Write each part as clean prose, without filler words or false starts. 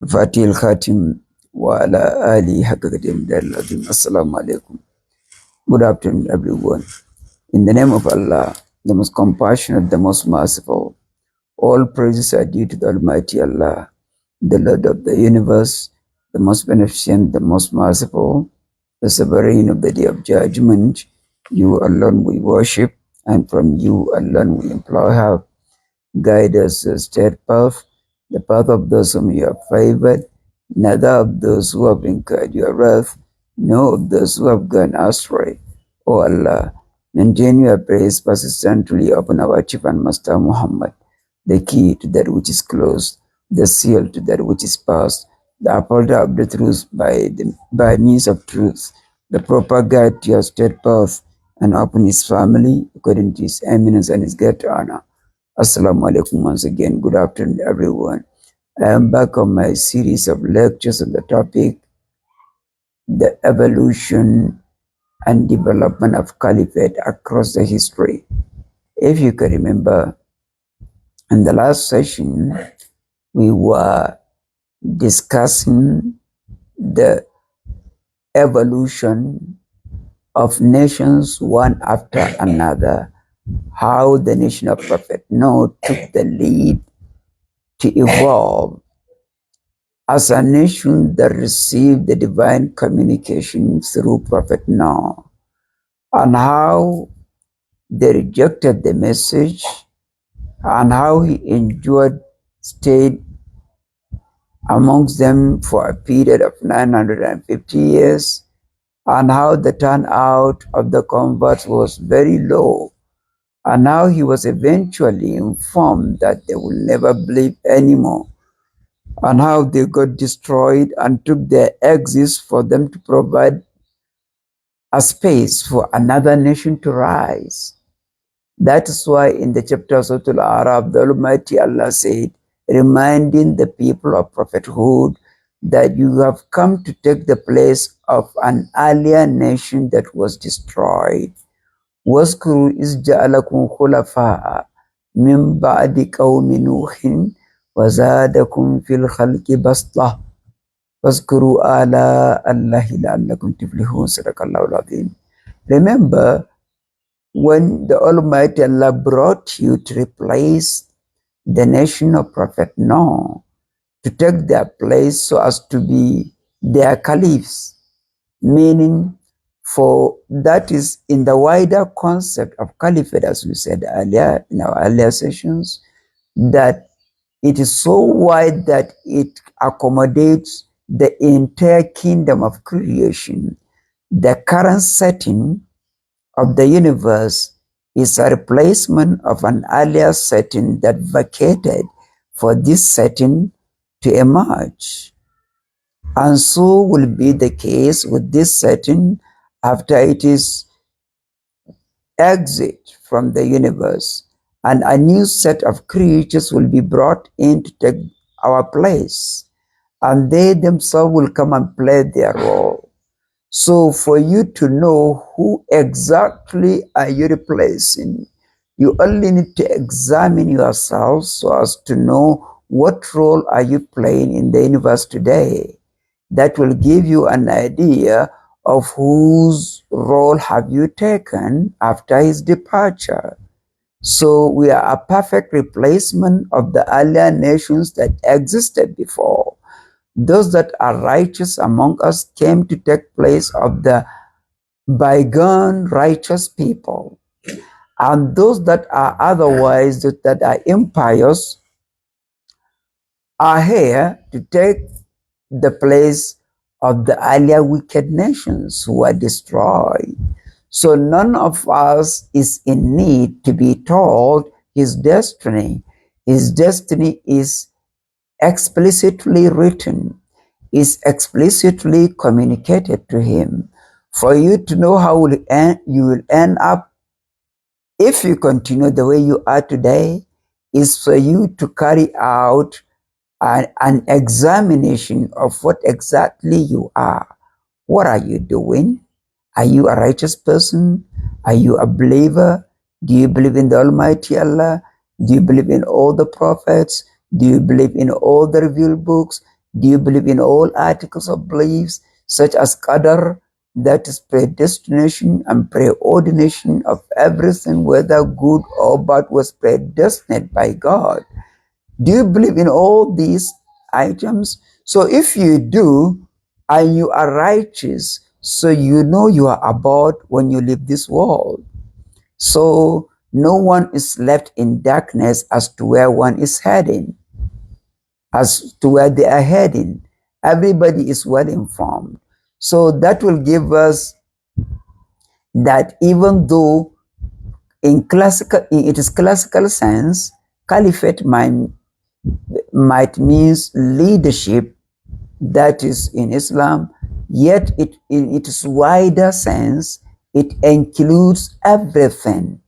Fatih al-Khatim wa ala ali haqqatim dalazim. Assalamu alaikum. Good afternoon, everyone. In the name of Allah, the most compassionate, the most merciful, all praises are due to the Almighty Allah, the Lord of the universe, the most beneficent, the most merciful, the sovereign of the day of judgment. You alone we worship, and from you alone we implore help. Guide us to the straight path, the path of those whom you have favored, neither of those who have incurred your wrath, nor of those who have gone astray. O Allah, maintain your praise persistently upon our chief and master Muhammad, the key to that which is closed, the seal to that which is past, the upholder of the truth by means of truth, the proper guide to your straight path, and upon his family according to his eminence and his great honor. Assalamu alaikum once again. Good afternoon, everyone. I am back on my series of lectures on the topic, the evolution and development of Caliphate across the history. If you can remember, in the last session, we were discussing the evolution of nations one after another, how the nation of Prophet Noah took the lead to evolve as a nation that received the divine communication through Prophet Noah, and how they rejected the message, and how he endured, stayed amongst them for a period of 950 years, and how the turnout of the converts was very low, and how he was eventually informed that they will never believe anymore, and how they got destroyed and took their exits for them to provide a space for another nation to rise. That is why in the chapter of Surah Al-Arab, the Almighty Allah said, reminding the people of prophethood that you have come to take the place of an earlier nation that was destroyed. وَاذْكُرُوا إِذْ جَعَلَكُمْ خُلَفَاءَ مِنْ بَعْدِ قَوْمِ نُوحٍ وَزَادَكُمْ فِي الْخَلْقِ بَسْطَةً وَاذْكُرُوا آلَاءَ اللَّهِ لَعَلَّكُمْ تُفْلِحُونَ صدق الله العظيم. Remember when the Almighty Allah brought you to replace the nation of Prophet Noah, to take their place so as to be their caliphs, meaning for that is in the wider concept of caliphate, as we said earlier in our earlier sessions, that it is so wide that it accommodates the entire kingdom of creation. The current setting of the universe is a replacement of an earlier setting that vacated for this setting to emerge. And so will be the case with this setting after it is exit from the universe, and a new set of creatures will be brought in to take our place, and they themselves will come and play their role. So for you to know who exactly are you replacing, you only need to examine yourself so as to know what role are you playing in the universe today. That will give you an idea of whose role have you taken after his departure. So we are a perfect replacement of the earlier nations that existed before. Those that are righteous among us came to take place of the bygone righteous people. And those that are otherwise, that are impious, are here to take the place of the earlier wicked nations who were destroyed. So none of us is in need to be told his destiny. His destiny is explicitly written, is explicitly communicated to him. For you to know how you will end up if you continue the way you are today, is for you to carry out an examination of what exactly you are. What are you doing? Are you a righteous person? Are you a believer? Do you believe in the Almighty Allah? Do you believe in all the prophets? Do you believe in all the revealed books? Do you believe in all articles of beliefs, such as Qadar, that is predestination and preordination of everything, whether good or bad, was predestined by God? Do you believe in all these items? So if you do, and you are righteous, so you know you are about when you leave this world. So no one is left in darkness as to where one is heading, as to where they are heading. Everybody is well informed. So that will give us that even though in its classical sense, caliphate might means leadership, that is in Islam, yet in its wider sense, it includes everything.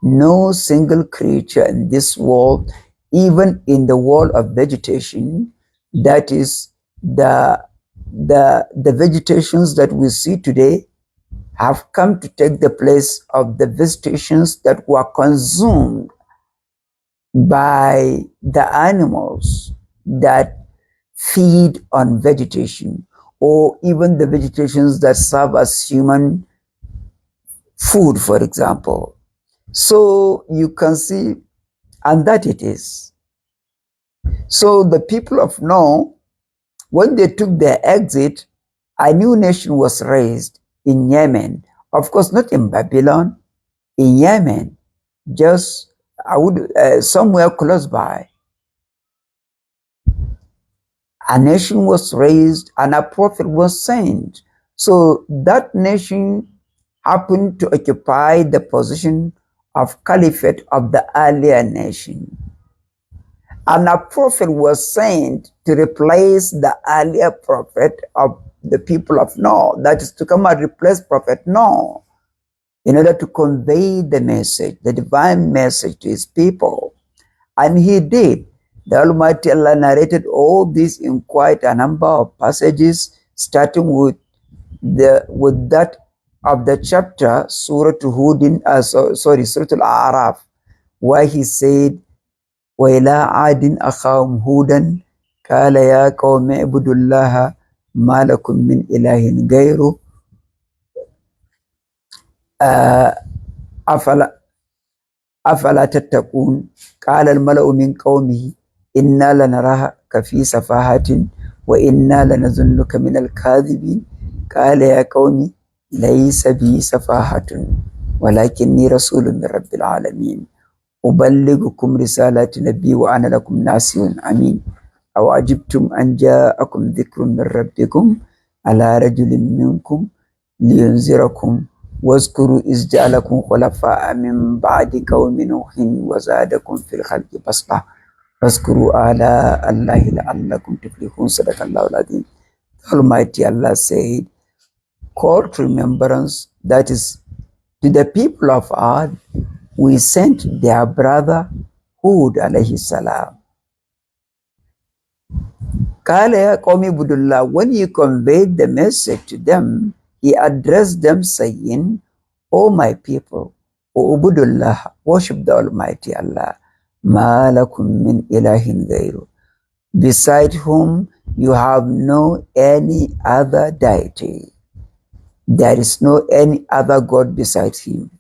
No single creature in this world, even in the world of vegetation, that is the vegetations that we see today, have come to take the place of the vegetations that were consumed by the animals that feed on vegetation, or even the vegetations that serve as human food, for example. So you can see, and that it is. So the people of Noah, when they took their exit, a new nation was raised in Yemen. Of course, not in Babylon, in Yemen, just somewhere close by. A nation was raised and a prophet was sent. So that nation happened to occupy the position of caliphate of the earlier nation. And a prophet was sent to replace the earlier prophet of the people of Noah, that is to come and replace Prophet Noah, in order to convey the message, the divine message to his people. And he did. The Almighty Allah narrated all this in quite a number of passages, starting with that of the chapter Surah Hudin, Surah Al-A'raf, where he said, وَإِلَىٰ عَادٍ أَخَاهُمْ هُودًا قَالَ يَا قَوْمِ اعْبُدُوا اللَّهَ مَا لَكُم مِّنْ إِلَٰهٍ غَيْرُهُ أَفَلَا تَتَّقُونَ قَالَ الْمَلَأُ مِنْ قَوْمِهِ إِنَّا لَنَرَاكَ فِي سَفَاهَةٍ وَإِنَّا لَنَظُنُّكَ مِنَ الْكَاذِبِينَ قَالَ يَا قَوْمِ لَيْسَ بِي سَفَاهَةٌ وَلَكِنِّي رَسُولٌ مِّن رَّبِّ الْعَالَمِينَ أبلغكم رسالات نبي وأنا لكم ناصح أمين أو عجبتم أن جاءكم ذكر من ربكم على رجل منكم لينذركم واذكروا إذ جعلكم خلفاء من بعد قوم نوح وزادكم في الخلق بسطة واذكروا آلاء الله لعلكم تفلحون صدق الله العظيم. Almighty Allah said, call to remembrance, that is to the people of Ad, we sent their brother Hud alayhi salam. When he conveyed the message to them, he addressed them saying, O my people, Ubudullah, worship the Almighty Allah, ma lakum min ilahin ghayru, beside whom you have no any other deity. There is no any other God besides him.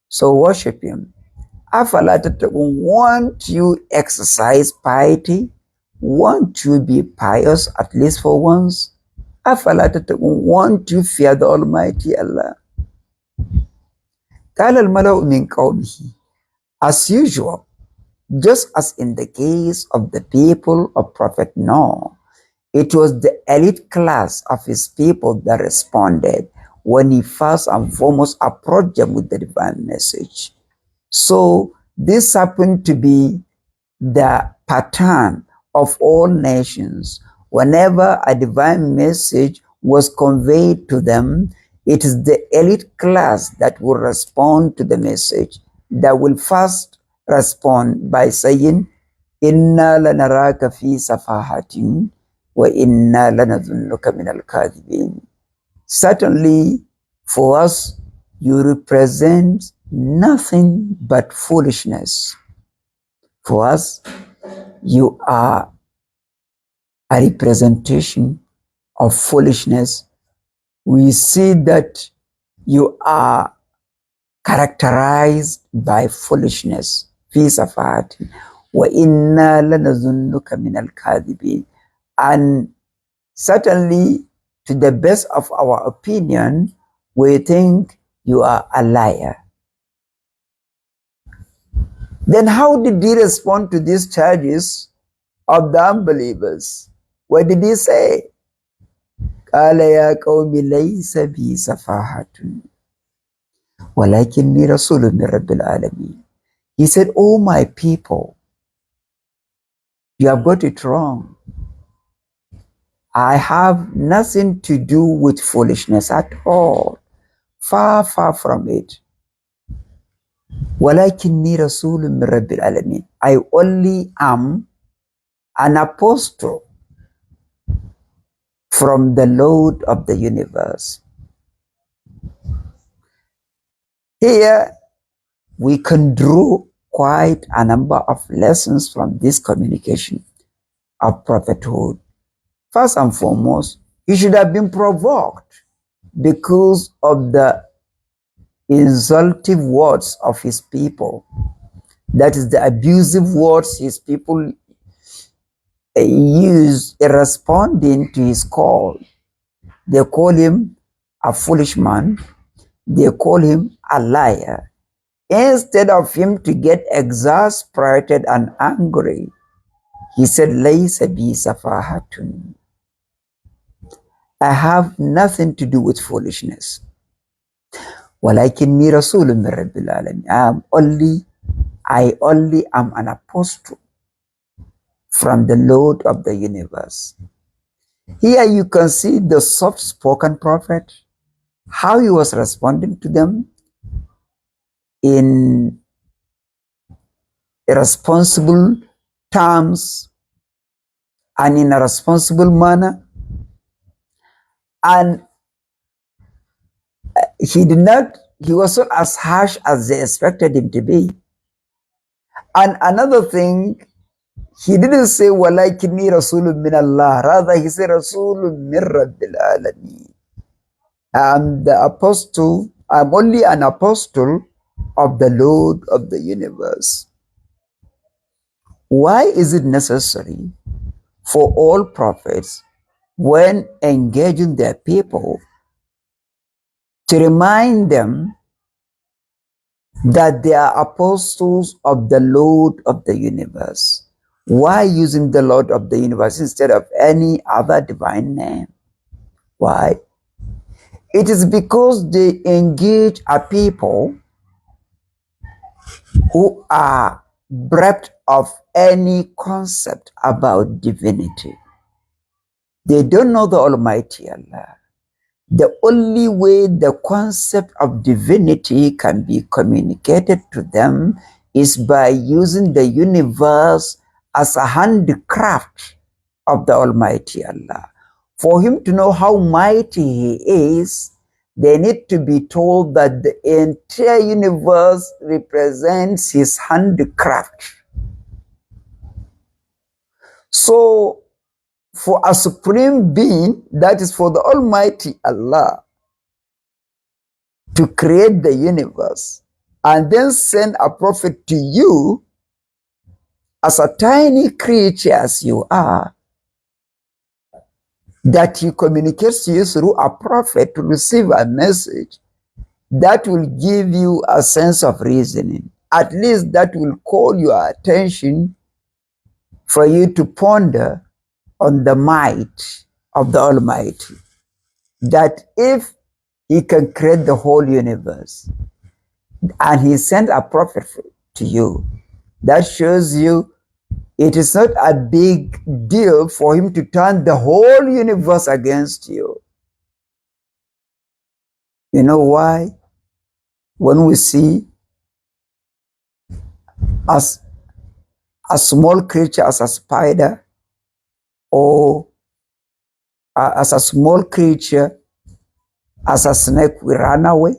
So worship him. Won't you exercise piety? Won't you be pious at least for once? Won't you fear the Almighty Allah? As usual, just as in the case of the people of Prophet Noah, it was the elite class of his people that responded when he first and foremost approached them with the divine message. So this happened to be the pattern of all nations. Whenever a divine message was conveyed to them, it is the elite class that will respond to the message, that will first respond by saying, Inna lanaraka fi safahatin wa inna lanadhunnuka min al-kadhibin. Certainly, for us, you represent nothing but foolishness. For us, you are a representation of foolishness, we see that you are characterized by foolishness. في سفاهة وإنا لنظنك من الكاذبين. And certainly, to the best of our opinion, we think you are a liar. Then how did he respond to these charges of the unbelievers? What did he say? قال يا قوم ليس بي سفاهة ولكني رسول من رب العالمين. He said, oh my people, you have got it wrong. I have nothing to do with foolishness at all. Far, far from it. ولكني رسول من رب العالمين. I only am an apostle from the Lord of the universe. Here we can draw quite a number of lessons from this communication of prophethood. First and foremost, he should have been provoked because of the insultive words of his people. That is, the abusive words his people use in responding to his call. They call him a foolish man. They call him a liar. Instead of him to get exasperated and angry, he said, Laysa bi safahatun. I have nothing to do with foolishness. Walakinni rasulun min rabbil alamin. I only am an apostle from the Lord of the universe. Here you can see the soft-spoken prophet, how he was responding to them in responsible terms and in a responsible manner. And he wasn't as harsh as they expected him to be. And another thing, he didn't say, Walakinni Rasulun min Allah. Rather, he said, Rasulun min Rabbil Alameen. I'm only an apostle of the Lord of the universe. Why is it necessary for all prophets, when engaging their people, to remind them that they are apostles of the Lord of the universe? Why using the Lord of the universe instead of any other divine name? Why? It is because they engage a people who are bereft of any concept about divinity. They don't know the Almighty Allah. The only way the concept of divinity can be communicated to them is by using the universe as a handicraft of the Almighty Allah. For him to know how mighty he is, they need to be told that the entire universe represents his handicraft. So, for a supreme being, that is for the Almighty Allah, to create the universe and then send a prophet to you as a tiny creature as you are, that he communicates to you through a prophet to receive a message, that will give you a sense of reasoning. At least that will call your attention for you to ponder on the might of the Almighty. That if he can create the whole universe and he sent a prophet to you, that shows you it is not a big deal for him to turn the whole universe against you. You know why? When we see as a small creature as a spider, or as a small creature as a snake, we run away.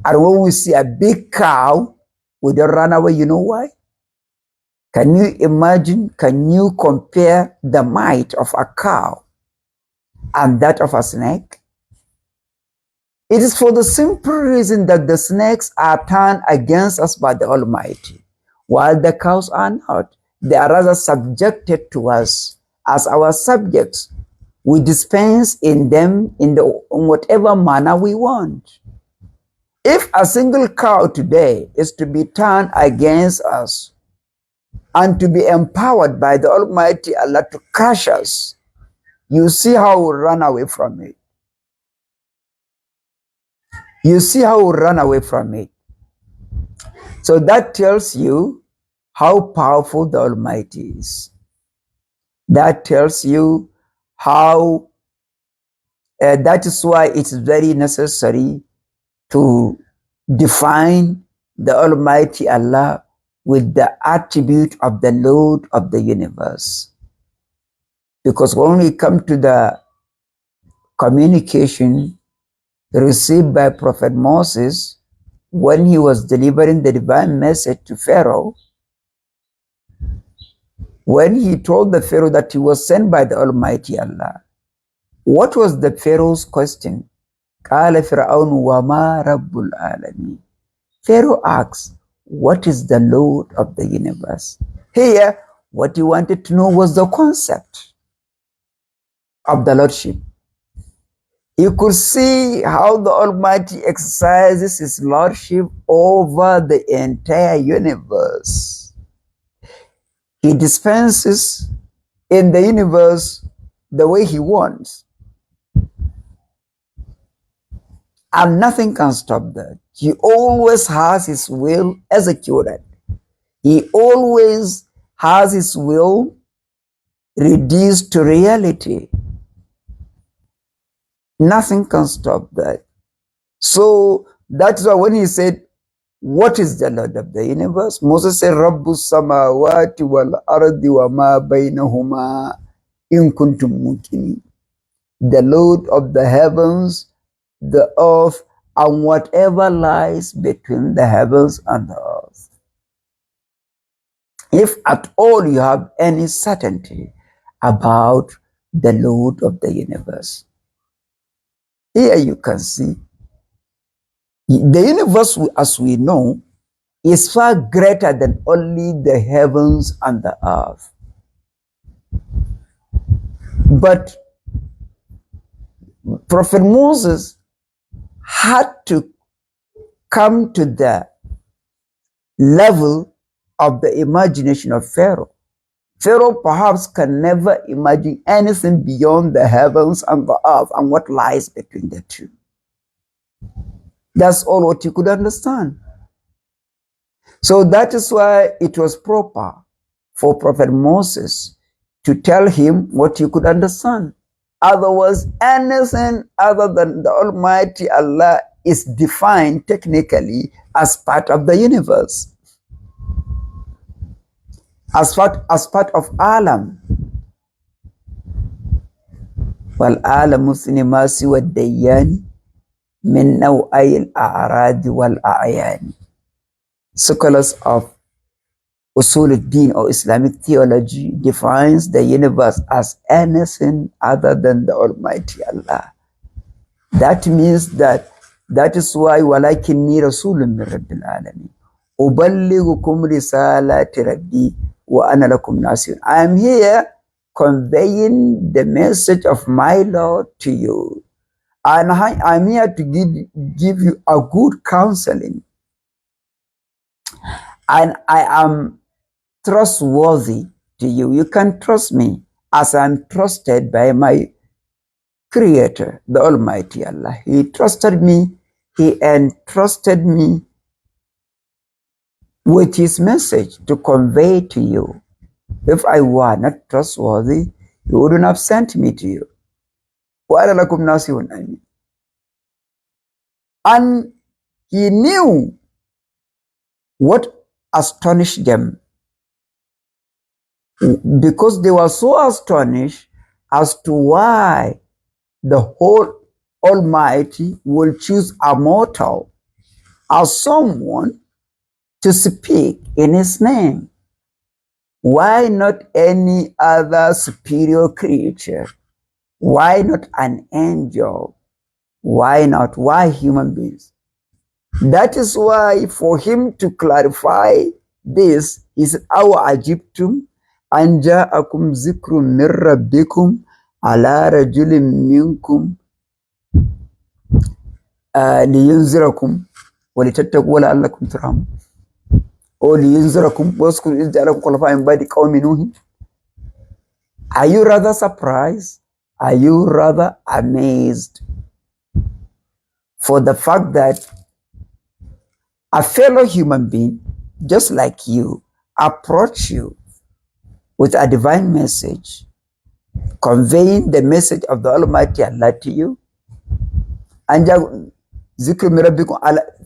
And when we see a big cow, we don't run away. You know why? Can you imagine, can you compare the might of a cow and that of a snake? It is for the simple reason that the snakes are turned against us by the Almighty, while the cows are not. They are rather subjected to us as our subjects. We dispense in them in whatever manner we want. If a single cow today is to be turned against us and to be empowered by the Almighty Allah to crush us, you see how we run away from it. You see how we run away from it. So that tells you how powerful the Almighty is. That tells you how, that is why it's very necessary to define the Almighty Allah with the attribute of the Lord of the universe. Because when we come to the communication received by Prophet Moses when he was delivering the divine message to Pharaoh, when he told the Pharaoh that he was sent by the Almighty Allah, what was the Pharaoh's question? قال فرعون وما رب العالمين. Pharaoh asks, what is the Lord of the universe? Here, what he wanted to know was the concept of the Lordship. He could see how the Almighty exercises His Lordship over the entire universe. He dispenses in the universe the way He wants. And nothing can stop that. He always has His will executed. He always has His will reduced to reality. Nothing can stop that. So that's why when he said, what is the Lord of the universe? Moses said, Rabbu samawati wal ardi wa ma bainahuma in kuntum mukinin. The Lord of the heavens, the earth, and whatever lies between the heavens and the earth. If at all you have any certainty about the Lord of the universe. Here you can see the universe, as we know, is far greater than only the heavens and the earth. But Prophet Moses had to come to the level of the imagination of Pharaoh. Pharaoh perhaps can never imagine anything beyond the heavens and the earth and what lies between the two. That's all what you could understand. So that is why it was proper for Prophet Moses to tell him what you could understand. Otherwise, anything other than the Almighty Allah is defined technically as part of the universe, as part of alam. والعالم سنما سوى الديان من نوعي الأعراض والأعيان. Scholars of Usul al-Din or Islamic theology defines the universe as anything other than the Almighty Allah. That means that is why walakinni rasulun min rabbil alamin uballighukum risalati rabbi wa ana lakum nasir. I am here conveying the message of my Lord to you, and I am here to give you a good counseling, and I am trustworthy to you. You can trust me as I am trusted by my Creator, the Almighty Allah. He trusted me. He entrusted me with His message to convey to you. If I were not trustworthy, He wouldn't have sent me to you. And He knew what astonished them, because they were so astonished as to why the whole Almighty will choose a mortal as someone to speak in His name. Why not any other superior creature? Why not an angel? Why not? Why human beings? That is why for him to clarify this, he said, Awa ajibtum an ja'akum zikrum min rabbikum ala rajulin minkum liyunzirakum wa litattaqu wa la'allakum turhamun. Or liyunzirakum waskuru iz ja'alakum khulafa min ba'di qaumi nuhin. Are you rather surprised? Are you rather amazed for the fact that a fellow human being, just like you, approach you with a divine message, conveying the message of the Almighty Allah to you, and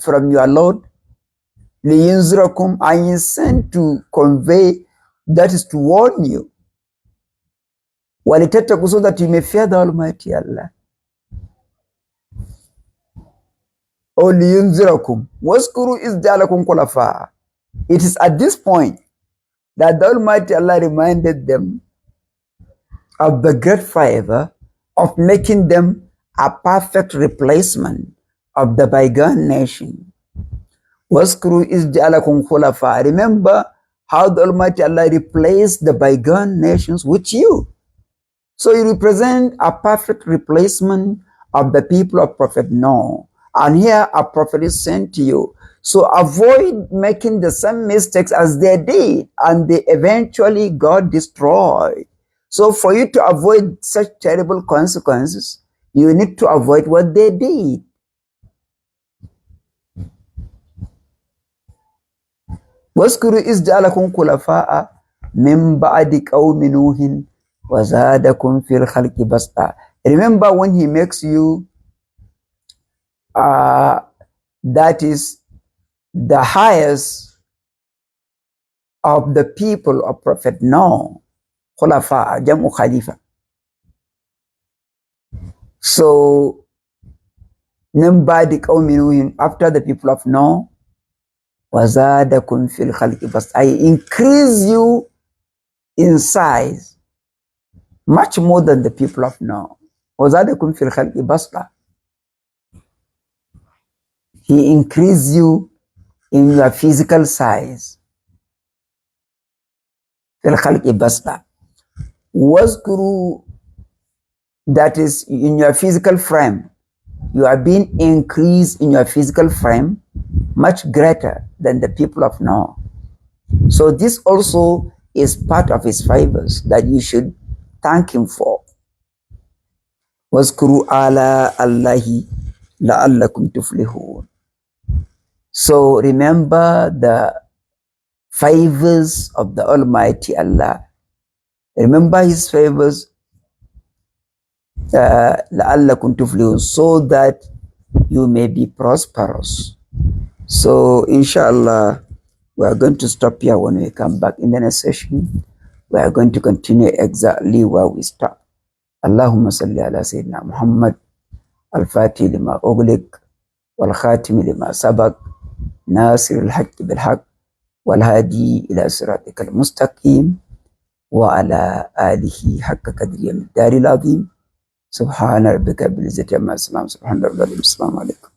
from your Lord, and is sent to convey, that is to warn you, so that you may fear the Almighty Allah. O liyunzirakum waskuru iz ja'alakum khulafa. It is at this point that the Almighty Allah reminded them of the great favor of making them a perfect replacement of the bygone nation. Waskuru iz ja'alakum khulafa. Remember how the Almighty Allah replaced the bygone nations with you. So you represent a perfect replacement of the people of Prophet Noah. And here a prophet is sent to you. So avoid making the same mistakes as they did, and they eventually got destroyed. So for you to avoid such terrible consequences, you need to avoid what they did. Waskuru iz ja'alakum khulafa'a min ba'di qaumi nuhin wa zadakum fil khalqi basta. Remember when he makes you that is the highest of the people of Prophet Noah, Khulafa, Jamu Khalifa. So, after the people of Noah, wazadakum fil khalqi bas. I increase you in size much more than the people of Noah. Wazadakum fil khalqi basta. He increased you in your physical size. That is in your physical frame. You are being increased in your physical frame much greater than the people of Noah. So this also is part of his favors that you should thank him for. Wazkuru ala Allahi la'allakum tuflihun. So remember the favors of the Almighty Allah. Remember his favors, la'allakum tuflihun, so that you may be prosperous. So inshallah, we are going to stop here. When we come back in the next session, we are going to continue exactly where we stop. Allahumma salli ala Sayyidina Muhammad al-Fatih lima ughliq wal-Khatim lima sabaq ناصر الحق بالحق والهادي إلى صراطك المستقيم وعلى آله حق قدره الدار العظيم سبحان ربك بالعزة عما يصفون سبحان ربك السلام عليكم.